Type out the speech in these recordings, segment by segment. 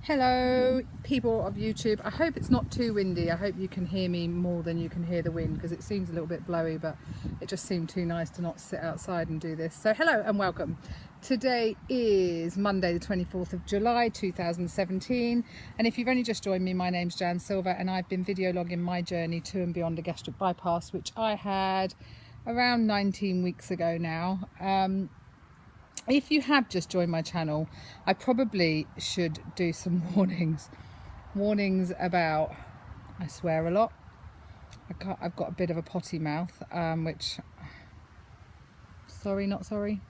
Hello people of YouTube, I hope it's not too windy. I hope you can hear me more than you can hear the wind, because it seems a little bit blowy, but it just seemed too nice to not sit outside and do this. So hello and welcome. Today is Monday the 24th of July 2017, and if you've only just joined me, my name's Jan Silver and I've been video logging my journey to and beyond a gastric bypass, which I had around 19 weeks ago now. If you have just joined my channel, I probably should do some warnings about, I swear a lot. I've got a bit of a potty mouth, which, sorry, not sorry.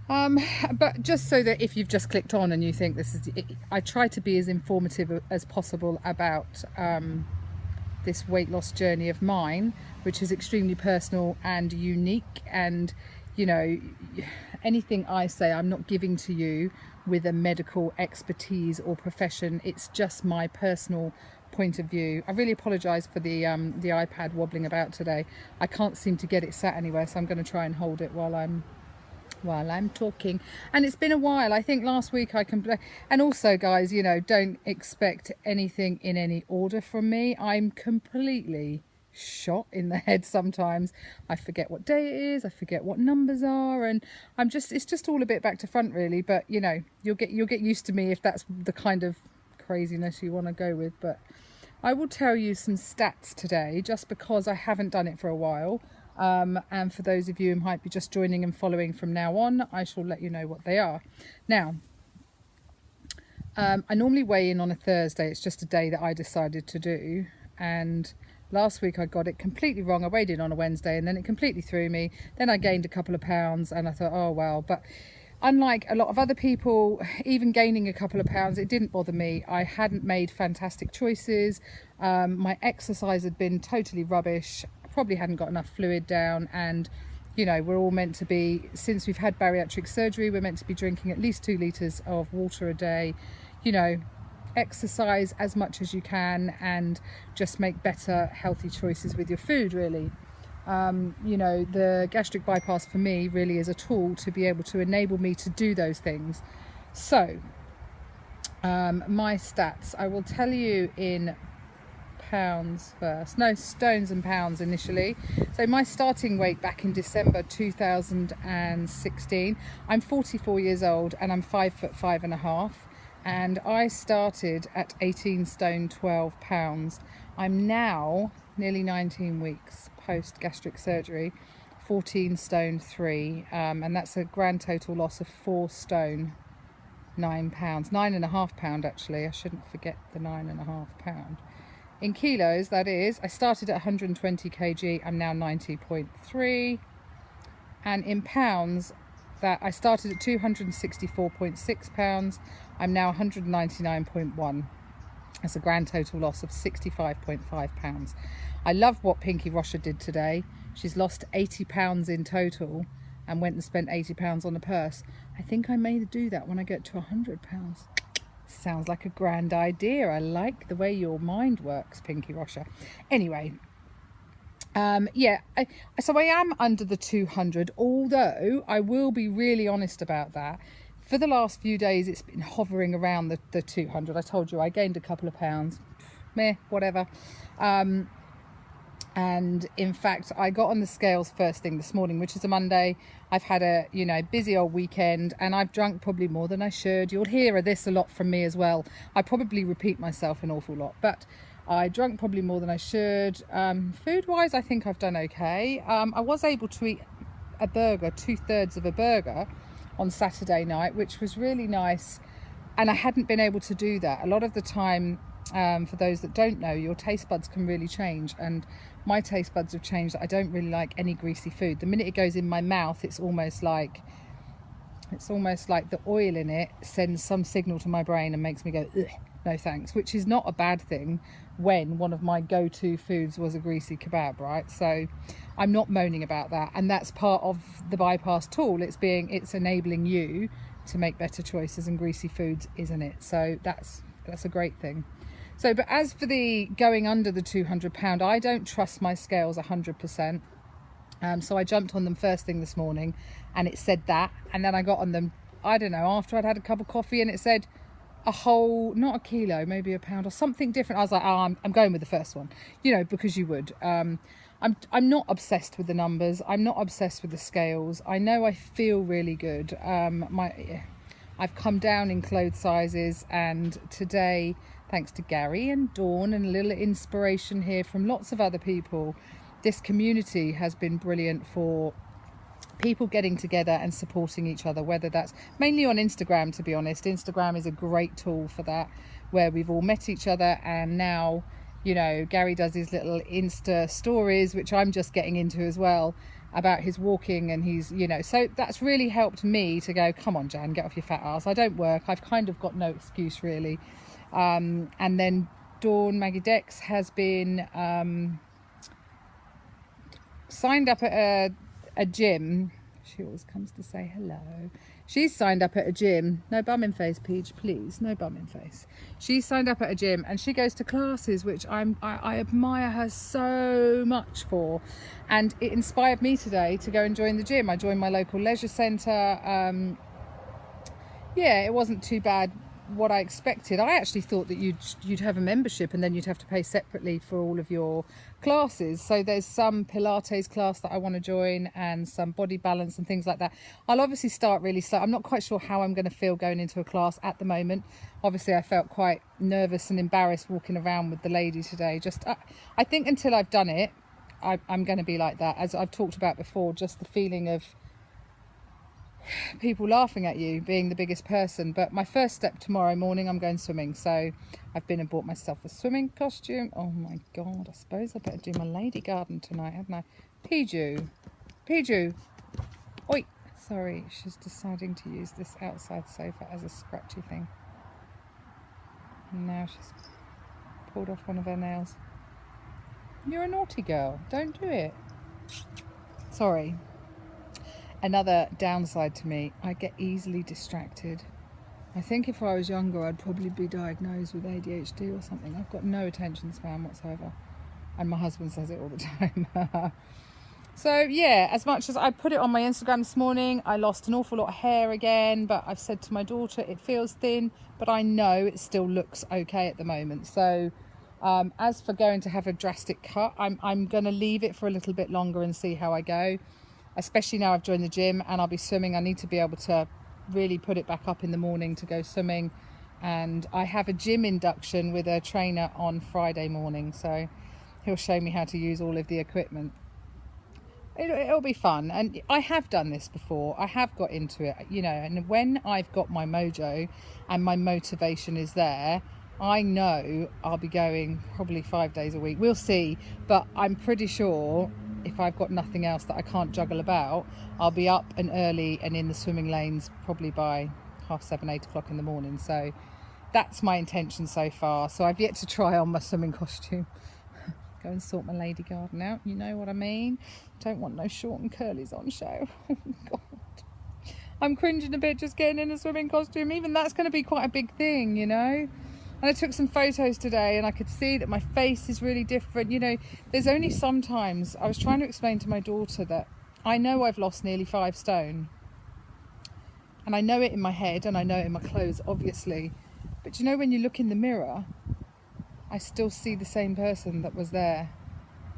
But just so that if you've just clicked on and you think this is, I try to be as informative as possible about this weight loss journey of mine, which is extremely personal and unique, and you know, anything I say I'm not giving to you with a medical expertise or profession. It's just my personal point of view. I really apologise for the iPad wobbling about today. I can't seem to get it sat anywhere, so I'm going to try and hold it while I'm talking. And it's been a while. I think last week and also guys, you know, don't expect anything in any order from me. I'm completely shot in the head sometimes. I forget what day it is, I forget what numbers are, and it's just all a bit back to front really. But you know, you'll get used to me if that's the kind of craziness you want to go with. But I will tell you some stats today, just because I haven't done it for a while, and for those of you who might be just joining and following from now on, I shall let you know what they are. Now, I normally weigh in on a Thursday. It's just a day that I decided to do, and last week I got it completely wrong. I weighed in on a Wednesday and then it completely threw me. Then I gained a couple of pounds and I thought, oh well. But unlike a lot of other people, even gaining a couple of pounds, it didn't bother me. I hadn't made fantastic choices. My exercise had been totally rubbish. I probably hadn't got enough fluid down, and you know, we're all meant to be, since we've had bariatric surgery, we're meant to be drinking at least 2 litres of water a day. You know, exercise as much as you can and just make better healthy choices with your food really. You know, the gastric bypass for me really is a tool to be able to enable me to do those things. So my stats, I will tell you in pounds first, no, stones and pounds initially. So my starting weight back in December 2016, I'm 44 years old and I'm 5'5.5". And I started at 18 stone 12 pounds. I'm now nearly 19 weeks post gastric surgery, 14 stone 3, and that's a grand total loss of 4 stone 9 pounds, 9.5 pound actually. I shouldn't forget the 9.5 pound. In kilos, that is, I started at 120 kg. I'm now 90.3, and in pounds, that I started at 264.6 pounds. I'm now 199.1. That's a grand total loss of 65.5 pounds. I love what Pinky Rosher did today. She's lost 80 pounds in total and went and spent 80 pounds on a purse. I think I may do that when I get to 100 pounds. Sounds like a grand idea. I like the way your mind works, Pinky Rosher. Anyway, yeah, so I am under the 200, although I will be really honest about that. For the last few days, it's been hovering around the 200. I told you I gained a couple of pounds. Meh, whatever. And in fact, I got on the scales first thing this morning, which is a Monday. I've had a, you know, busy old weekend, and I've drunk probably more than I should. You'll hear this a lot from me as well. I probably repeat myself an awful lot, but I drank probably more than I should. Food-wise, I think I've done okay. I was able to eat a burger, 2/3 of a burger, on Saturday night, which was really nice. And I hadn't been able to do that. A lot of the time, for those that don't know, your taste buds can really change. And my taste buds have changed. I don't really like any greasy food. The minute it goes in my mouth, it's almost like the oil in it sends some signal to my brain and makes me go, ugh, no thanks, which is not a bad thing when one of my go-to foods was a greasy kebab, right? So I'm not moaning about that, and that's part of the bypass tool. It's enabling you to make better choices, and greasy foods isn't it? So that's a great thing. So, but as for the going under the 200 pound, I don't trust my scales 100%. So I jumped on them first thing this morning and it said that, and then I got on them, I don't know, after I'd had a cup of coffee, and it said a whole, not a kilo, maybe a pound or something different. I was like, oh, I'm going with the first one, you know, because you would. I'm not obsessed with the numbers. I'm not obsessed with the scales. I know I feel really good. I've come down in clothes sizes, and today, thanks to Gary and Dawn and a little inspiration here from lots of other people, this community has been brilliant for people getting together and supporting each other, whether that's mainly on Instagram. To be honest, Instagram is a great tool for that, where we've all met each other, and now, you know, Gary does his little Insta stories, which I'm just getting into as well, about his walking, and he's, you know, so that's really helped me to go, come on Jan, get off your fat ass. I don't work, I've kind of got no excuse really. And then Dawn Maggie Dex has been signed up at a gym. She always comes to say hello. She's signed up at a gym. No bum in face, Peach, please. No bum in face. She's signed up at a gym and she goes to classes, which I admire her so much for. And it inspired me today to go and join the gym. I joined my local leisure centre. Yeah, it wasn't too bad what I expected. I actually thought that you'd have a membership and then you'd have to pay separately for all of your classes. So there's some Pilates class that I want to join and some body balance and things like that. I'll obviously start really slow. I'm not quite sure how I'm going to feel going into a class at the moment. Obviously I felt quite nervous and embarrassed walking around with the lady today. Just I think until I've done it, I'm going to be like that. As I've talked about before, just the feeling of people laughing at you, being the biggest person. But my first step tomorrow morning, I'm going swimming. So I've been and bought myself a swimming costume. Oh my God, I suppose I better do my lady garden tonight, hadn't I? Piju. Oi, sorry, she's deciding to use this outside sofa as a scratchy thing. And now she's pulled off one of her nails. You're a naughty girl, don't do it. Sorry. Another downside to me, I get easily distracted. I think if I was younger, I'd probably be diagnosed with ADHD or something. I've got no attention span whatsoever. And my husband says it all the time. So yeah, as much as I put it on my Instagram this morning, I lost an awful lot of hair again, but I've said to my daughter, it feels thin, but I know it still looks okay at the moment. So as for going to have a drastic cut, I'm going to leave it for a little bit longer and see how I go. Especially now I've joined the gym and I'll be swimming. I need to be able to really put it back up in the morning to go swimming. And I have a gym induction with a trainer on Friday morning. So he'll show me how to use all of the equipment. It'll be fun. And I have done this before. I have got into it, you know, and when I've got my mojo and my motivation is there, I know I'll be going probably 5 days a week. We'll see. But I'm pretty sure if I've got nothing else that I can't juggle about, I'll be up and early and in the swimming lanes probably by 7:30, 8 o'clock in the morning. So that's my intention so far. So I've yet to try on my swimming costume. Go and sort my lady garden out, you know what I mean? Don't want no short and curlies on show. Oh God, I'm cringing a bit just getting in a swimming costume. Even that's going to be quite a big thing, you know. And I took some photos today and I could see that my face is really different. You know, there's only sometimes, I was trying to explain to my daughter that I know I've lost nearly 5 stone. And I know it in my head and I know it in my clothes, obviously. But you know, when you look in the mirror, I still see the same person that was there.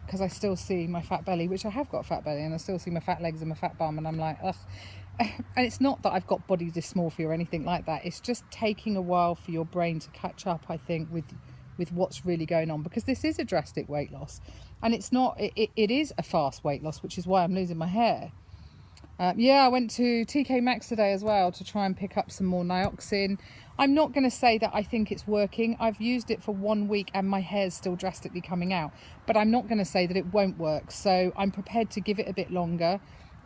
Because I still see my fat belly, which I have got a fat belly, and I still see my fat legs and my fat bum, and I'm like, ugh. And it's not that I've got body dysmorphia or anything like that. It's just taking a while for your brain to catch up, I think, with what's really going on, because this is a drastic weight loss, and it's not. It is a fast weight loss, which is why I'm losing my hair. Yeah, I went to TK Maxx today as well to try and pick up some more Nioxin. I'm not going to say that I think it's working. I've used it for 1 week and my hair's still drastically coming out. But I'm not going to say that it won't work. So I'm prepared to give it a bit longer.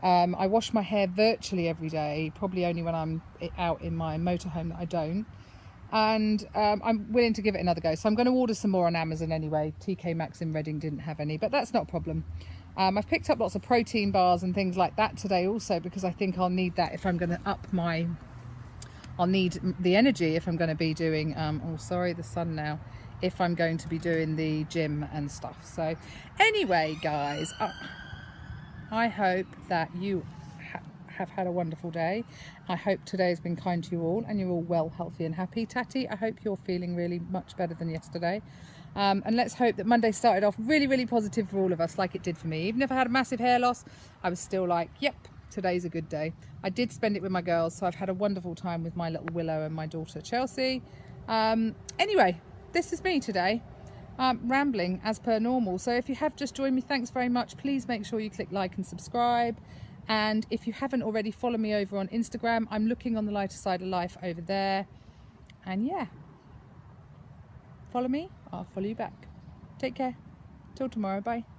I wash my hair virtually every day, probably only when I'm out in my motorhome that I don't. And I'm willing to give it another go. So I'm going to order some more on Amazon anyway. TK Maxx in Reading didn't have any, but that's not a problem. I've picked up lots of protein bars and things like that today also, because I think I'll need that if I'm going to I'll need the energy if I'm going to be doing, oh sorry, the sun now, if I'm going to be doing the gym and stuff. So anyway, guys, I hope that you have had a wonderful day. I hope today has been kind to you all and you're all well, healthy and happy. Tatty, I hope you're feeling really much better than yesterday. And let's hope that Monday started off really, really positive for all of us, like it did for me. Even if I had a massive hair loss, I was still like, yep, today's a good day. I did spend it with my girls, so I've had a wonderful time with my little Willow and my daughter Chelsea. Anyway, this is me today, rambling as per normal. So if you have just joined me, thanks very much. Please make sure you click like and subscribe. And if you haven't already, follow me over on Instagram. I'm looking on the lighter side of life over there. And yeah, follow me, I'll follow you back. Take care. Till tomorrow. Bye.